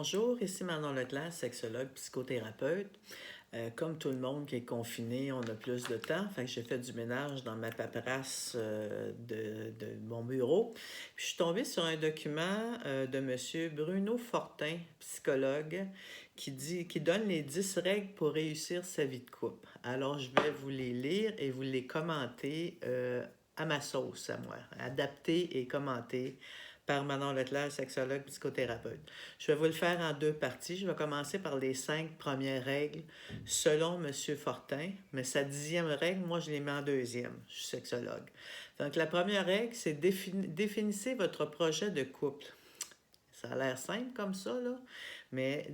Bonjour, ici Manon Leclerc, sexologue, psychothérapeute. Comme tout le monde qui est confiné, on a plus de temps. Fait que j'ai fait du ménage dans ma paperasse de mon bureau. Puis je suis tombée sur un document de M. Bruno Fortin, psychologue, qui donne les 10 règles pour réussir sa vie de couple. Alors, je vais vous les lire et vous les commenter à ma sauce, à moi, adapter et commenter par Manon Leclerc, sexologue, psychothérapeute. Je vais vous le faire en deux parties. Je vais commencer par les 5 premières règles selon M. Fortin, mais sa 10e règle, moi, je l'ai mis en deuxième. Je suis sexologue. Donc, la première règle, c'est définissez votre projet de couple. Ça a l'air simple comme ça, là, mais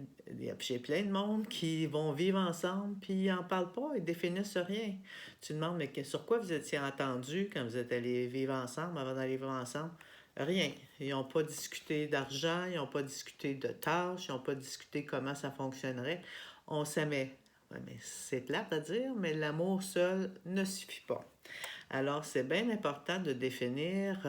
j'ai plein de monde qui vont vivre ensemble, puis ils n'en parlent pas, ils définissent rien. Tu demandes, mais sur quoi vous étiez entendus quand vous êtes allés vivre ensemble, avant d'aller vivre ensemble? Rien. Ils n'ont pas discuté d'argent, ils n'ont pas discuté de tâches, ils n'ont pas discuté comment ça fonctionnerait. On s'aimait. Ouais, mais c'est plate à dire, mais l'amour seul ne suffit pas. Alors, c'est bien important de définir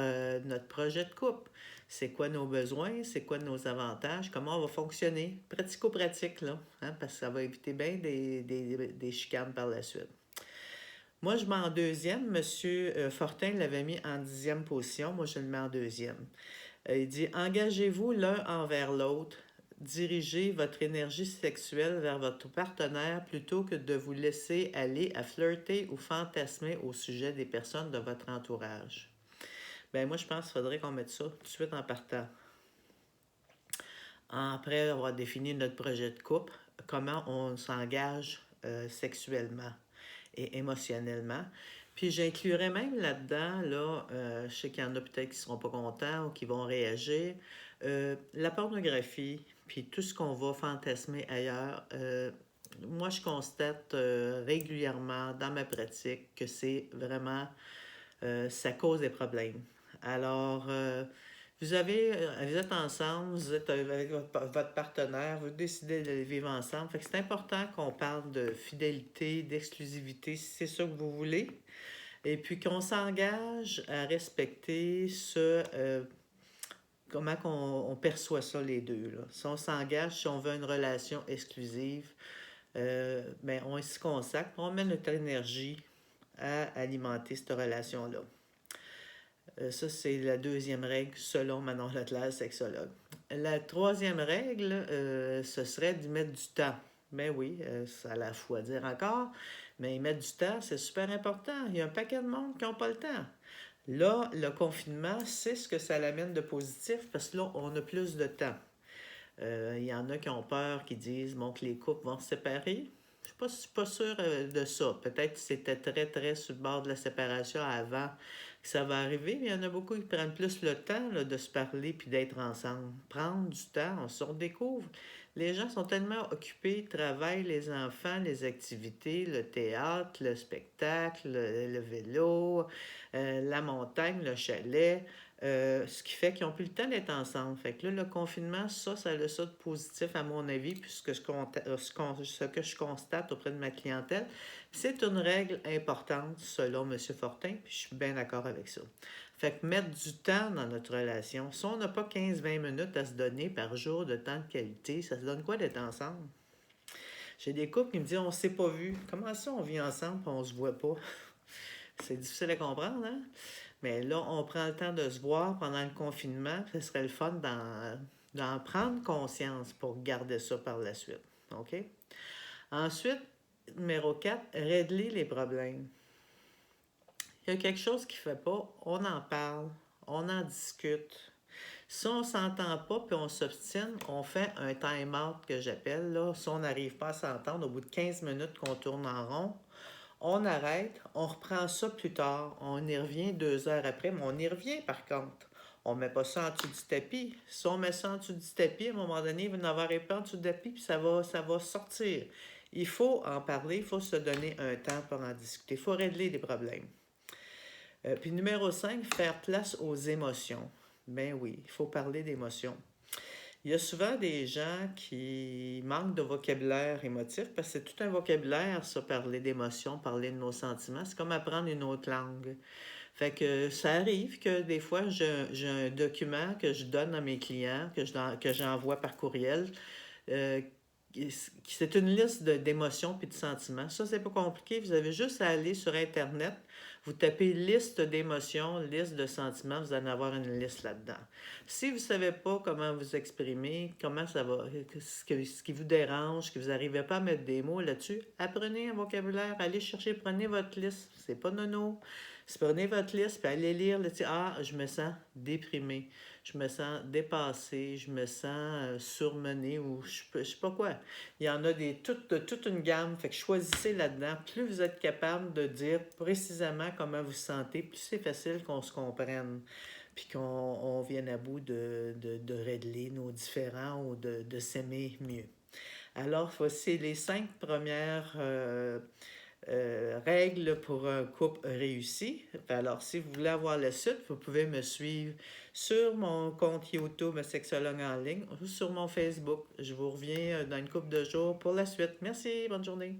notre projet de couple. C'est quoi nos besoins, c'est quoi nos avantages, comment on va fonctionner. Pratico-pratique, là, hein, parce que ça va éviter bien des chicanes par la suite. Moi, je mets en deuxième. Monsieur Fortin l'avait mis en 10e position. Moi, je le mets en deuxième. Il dit « Engagez-vous l'un envers l'autre. Dirigez votre énergie sexuelle vers votre partenaire plutôt que de vous laisser aller à flirter ou fantasmer au sujet des personnes de votre entourage. » Ben moi, je pense qu'il faudrait qu'on mette ça tout de suite en partant. Après avoir défini notre projet de couple, comment on s'engage sexuellement et émotionnellement. Puis j'inclurais même là-dedans, je sais qu'il y en a peut-être qui ne seront pas contents ou qui vont réagir, la pornographie, puis tout ce qu'on va fantasmer ailleurs. Moi, je constate régulièrement dans ma pratique que c'est vraiment, ça cause des problèmes. Alors, vous êtes ensemble, vous êtes avec votre partenaire, vous décidez de vivre ensemble. Fait que c'est important qu'on parle de fidélité, d'exclusivité, si c'est ça que vous voulez. Et puis qu'on s'engage à respecter comment on perçoit ça les deux. Là. Si on s'engage, si on veut une relation exclusive, ben on s'y consacre, on met notre énergie à alimenter cette relation-là. Ça, c'est la deuxième règle selon Manon Leclerc, sexologue. La troisième règle, ce serait d'y mettre du temps. Ben oui, ça a la foi à dire encore, mais y mettre du temps, c'est super important. Il y a un paquet de monde qui n'ont pas le temps. Là, le confinement, c'est ce que ça l'amène de positif parce que là, on a plus de temps. Il y en a qui ont peur, qui disent bon, que les couples vont se séparer. Je ne suis pas sûre de ça. Peut-être que c'était très sur le bord de la séparation avant que ça va arriver, mais il y en a beaucoup qui prennent plus le temps là, de se parler puis d'être ensemble. Prendre du temps, on se redécouvre. Les gens sont tellement occupés, travaillent, les enfants, les activités, le théâtre, le spectacle, le vélo, la montagne, le chalet. Ce qui fait qu'ils n'ont plus le temps d'être ensemble. Fait que là, le confinement, ça a ça de positif à mon avis, puisque ce que je constate auprès de ma clientèle, c'est une règle importante selon M. Fortin, puis je suis bien d'accord avec ça. Fait que mettre du temps dans notre relation, si on n'a pas 15-20 minutes à se donner par jour de temps de qualité, ça se donne quoi d'être ensemble? J'ai des couples qui me disent on ne s'est pas vu. Comment ça on vit ensemble et on se voit pas? C'est difficile à comprendre, hein? Mais là, on prend le temps de se voir pendant le confinement. Ce serait le fun d'en prendre conscience pour garder ça par la suite. OK? Ensuite, numéro 4, régler les problèmes. Il y a quelque chose qui ne fait pas, on en parle, on en discute. Si on ne s'entend pas puis on s'obstine, on fait un time-out que j'appelle. Là. Si on n'arrive pas à s'entendre, au bout de 15 minutes qu'on tourne en rond, on arrête, on reprend ça plus tard. On y revient 2 heures après, mais on y revient par contre. On ne met pas ça en dessous du tapis. Si on met ça en dessous du tapis, à un moment donné, il va y en avoir un peu en dessous du tapis, puis ça va sortir. Il faut en parler, il faut se donner un temps pour en discuter. Il faut régler les problèmes. Puis numéro 5, faire place aux émotions. Ben oui, il faut parler d'émotions. Il y a souvent des gens qui manquent de vocabulaire émotif parce que c'est tout un vocabulaire, ça, parler d'émotions, parler de nos sentiments. C'est comme apprendre une autre langue. Fait que ça arrive que des fois, j'ai un document que je donne à mes clients, que j'envoie par courriel. Euh, c'est une liste d'émotions puis de sentiments. Ça, c'est pas compliqué. Vous avez juste à aller sur Internet, vous tapez liste d'émotions, liste de sentiments, vous allez avoir une liste là-dedans. Si vous ne savez pas comment vous exprimer, comment ça va, ce qui vous dérange, que vous n'arrivez pas à mettre des mots là-dessus, apprenez un vocabulaire, allez chercher, prenez votre liste. C'est pas nono. Prenez votre liste, puis allez lire, là, ah, je me sens déprimé, je me sens dépassé, je me sens surmené ou je sais pas quoi. Il y en a toute une gamme, fait que choisissez là-dedans. Plus vous êtes capable de dire précisément comment vous vous sentez, plus c'est facile qu'on se comprenne, puis qu'on vienne à bout de régler nos différends ou de s'aimer mieux. Alors, voici les 5 premières règles pour un couple réussi. Alors, si vous voulez avoir la suite, vous pouvez me suivre sur mon compte YouTube Sexologue en ligne ou sur mon Facebook. Je vous reviens dans une couple de jours pour la suite. Merci, bonne journée.